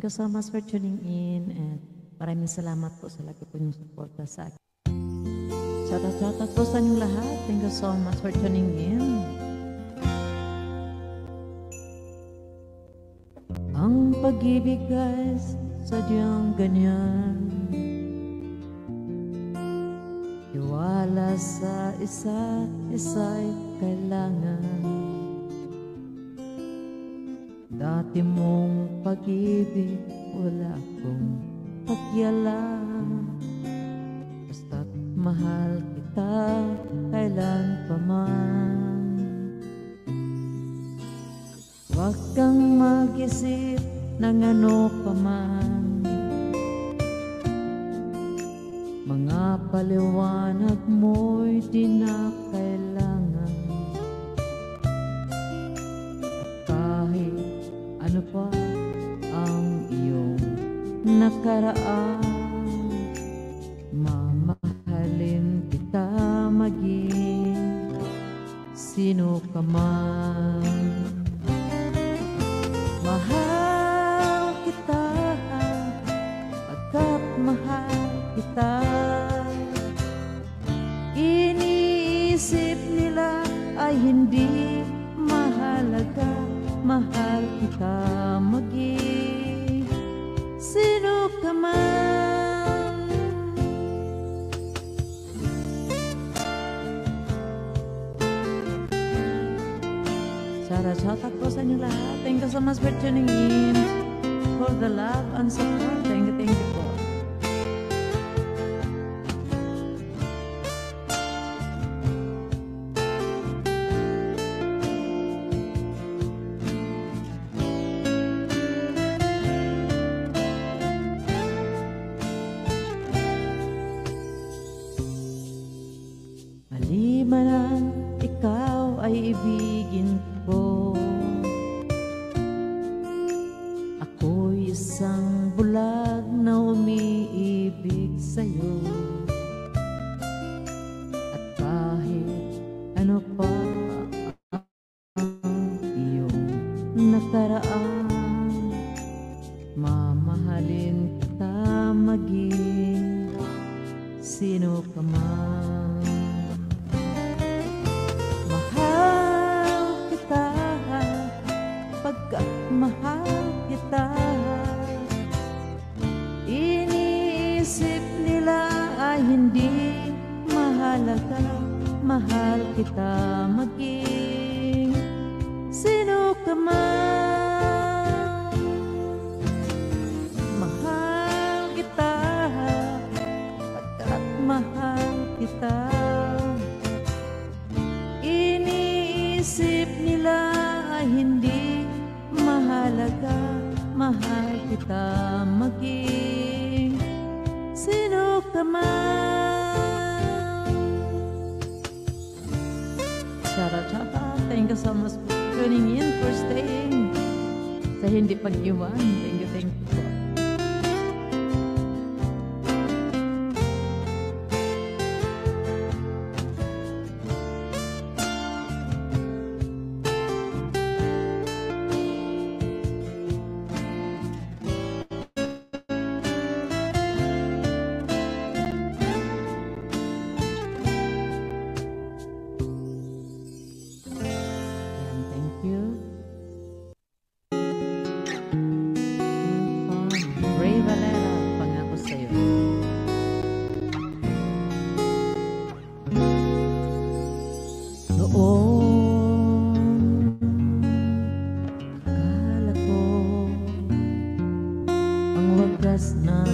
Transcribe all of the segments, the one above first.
Thank you so much for tuning in and maraming salamat po sa lagi po yung suporta sa akin. Shoutout po sa inyong lahat. Thank you so much for tuning in. Ang pag-ibig guys, sadyang ganyan. Tiwala sa isa't isa'y kailangan. Dati mong pag-ibig, wala akong pakialam. Basta't mahal kita, kailan pa man. Huwag kang mag-isip ng ano pa man. Mga paliwanag mo'y di na kailangan. Kahit ano pa ang iyong nakaraan, mamahalin kita maging sino ka man. Mahal kita pagkat mahal kita. Iniisip nila ay hindi mahalaga. Mahal kita maging sino ka man. Shoutout po sa inyo lahat. Thank you so much for tuning in, for the love and support. Thank you po. Maliban ikaw ay ibigin ko, ako'y isang bulag na umiibig sa'yo. At kahit ano pa ang iyong nakaraan, mamahalin kita maging sino ka man. Mahal kita. Iniisip nila ay hindi mahalaga. Mahal kita maging sino ka man. Mahal kita pagkat mahal kita. Iniisip nila ay hindi mahalaga. Mahal kita maging sino ka man. Shoutout. Thank you so much for tuning in, for staying sa hindi pag-iwan. Thank you po. Akala ko ang wagas na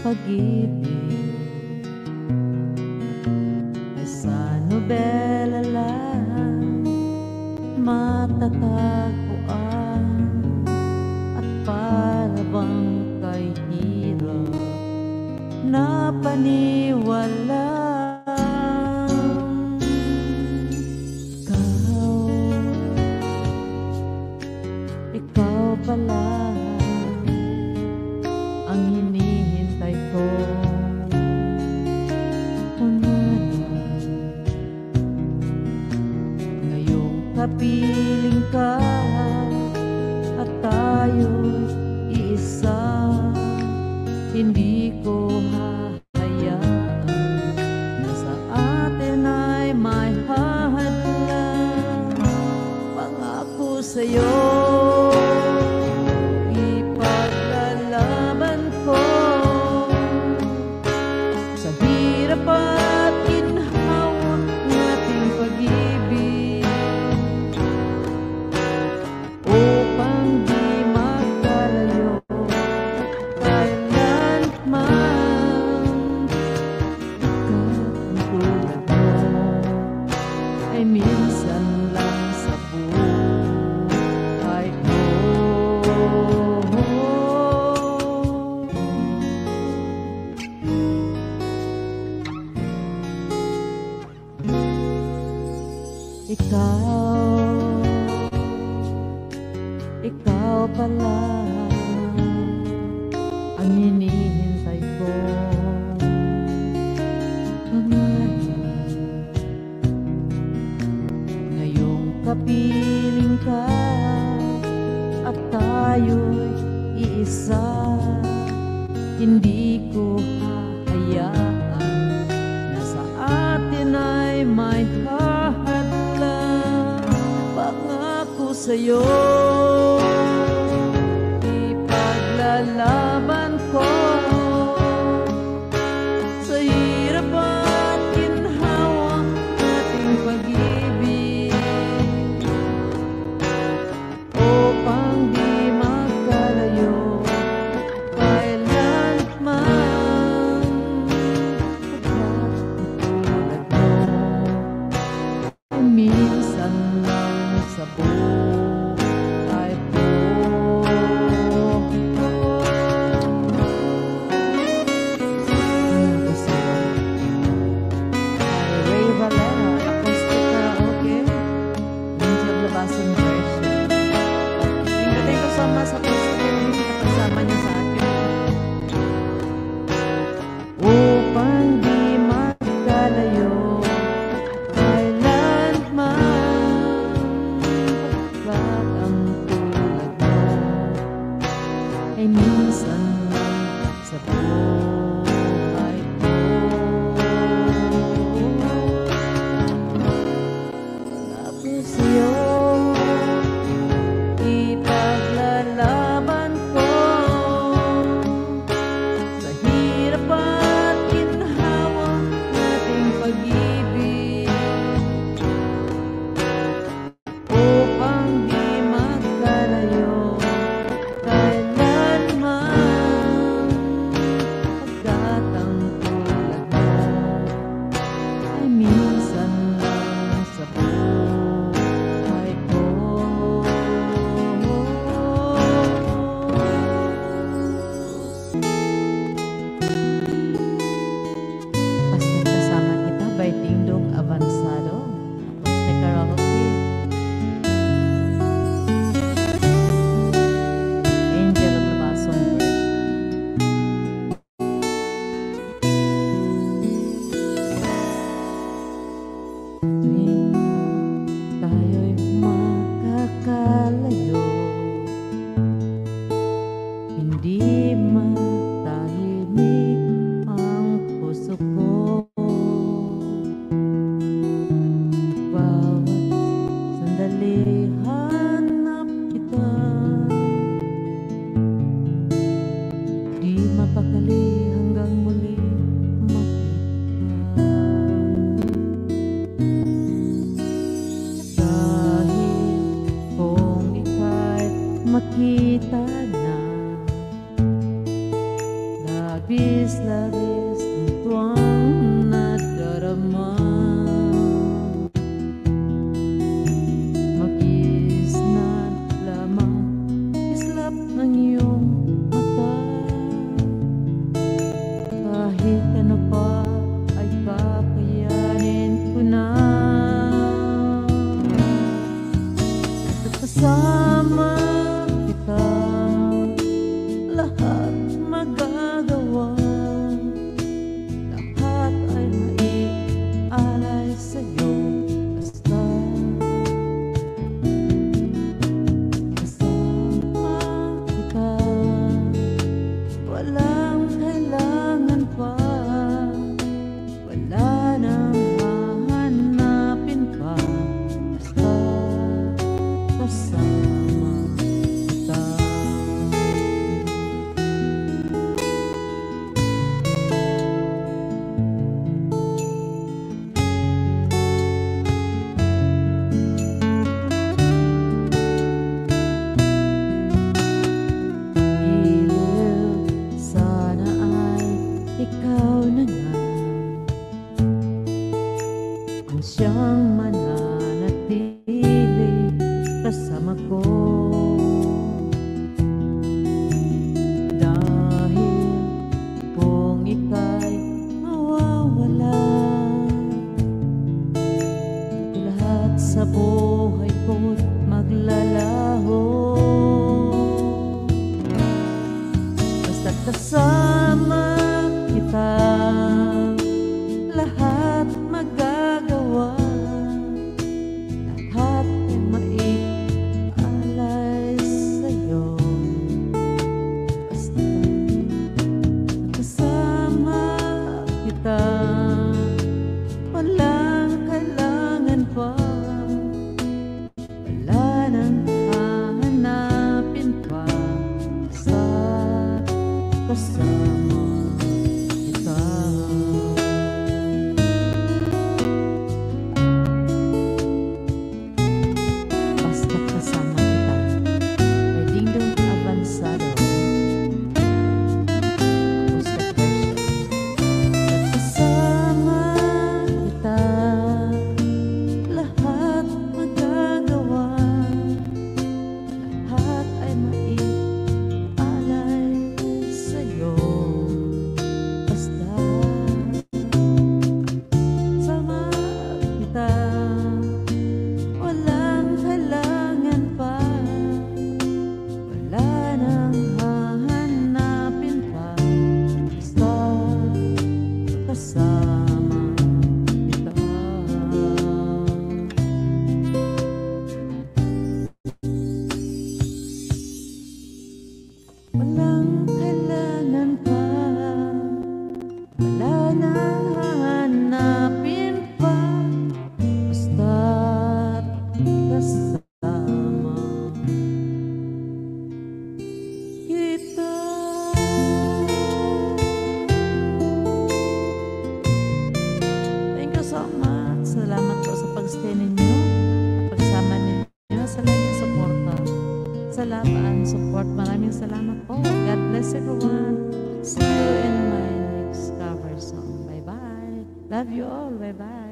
pag-ibig ay sa nobela lang matatagpuan, at para bang kay hirap na paniwala. Ikaw pala ang hinihintay ko. Ngayong kapiling ka at hindi ko hahayaan na sa atin ay may hahadlang. Pangako sa'yo, ipaglalaban ko sa hirap at ginhawa ng ating pag-ibig, upang di magkalayo kailanman. Katulad mo ay minsan lang sa buhay ko. Ikaw pala ang hinihintay ko. Ngayong kapiling ka at tayo'y iisa, hindi ko hahayaan na sa atin ay may hahadlang. Pangako sa'yo, ipaglalaban ko sa hirap at ginhawa ng ating pag-ibig, upang di magkalayo kailanman. Katulad mo ay minsan lang sa buhay ko. Ako sa'yo, Ray Valera, acoustic karaoke, Angel Labasan version. Thank you so much sa pagsusunod na kasama niyo sa akin. Upang di magkalayo kailanman, pagkat ang tulad mo ay minsan lang sa buhay ko. Tapos sa'yo, ipaglalaban ko sa hirap at ginhawa ng ating pag-ibig, upang di magkalayo kailanman. Pagkat ang tulad mo ay minsan lang sa buhay ko. Basta't kasama kita by Dingdong Avansado, acoustic karaoke, Angel Labasan version. Tuwing tayo'y makakalayo, hindi matahimik ang puso ko. Bawat sandali hanap kita, di mapakali hanggang muli makita. Dahil kung ika'y makita na, labis-labis ang tuwang nadarama. Mag-isnan lamang islap ng iyong mata, kahit ano pa ay kakayanin ko na. At kasama kita, lahat magagawa. kasama kita. Basta kasama kita. By Dingdong Avansado. Acoustic version. Kasama kita, lahat magagawa, lahat ay maialay sa'yo. Basta sama kita, walang halangan pa, wala nang hahanapin pa. Basta kasama kita. Walang kailangan pa, wala nang hahanapin pa, basta't kasama kita. Thank you so much. Salamat po sa pag-stay ninyo at pagsama ninyo sa laging suporta, sa laban, support. Maraming salamat po. God bless everyone. See you in my next cover song. Bye-bye. Love you all. Bye-bye.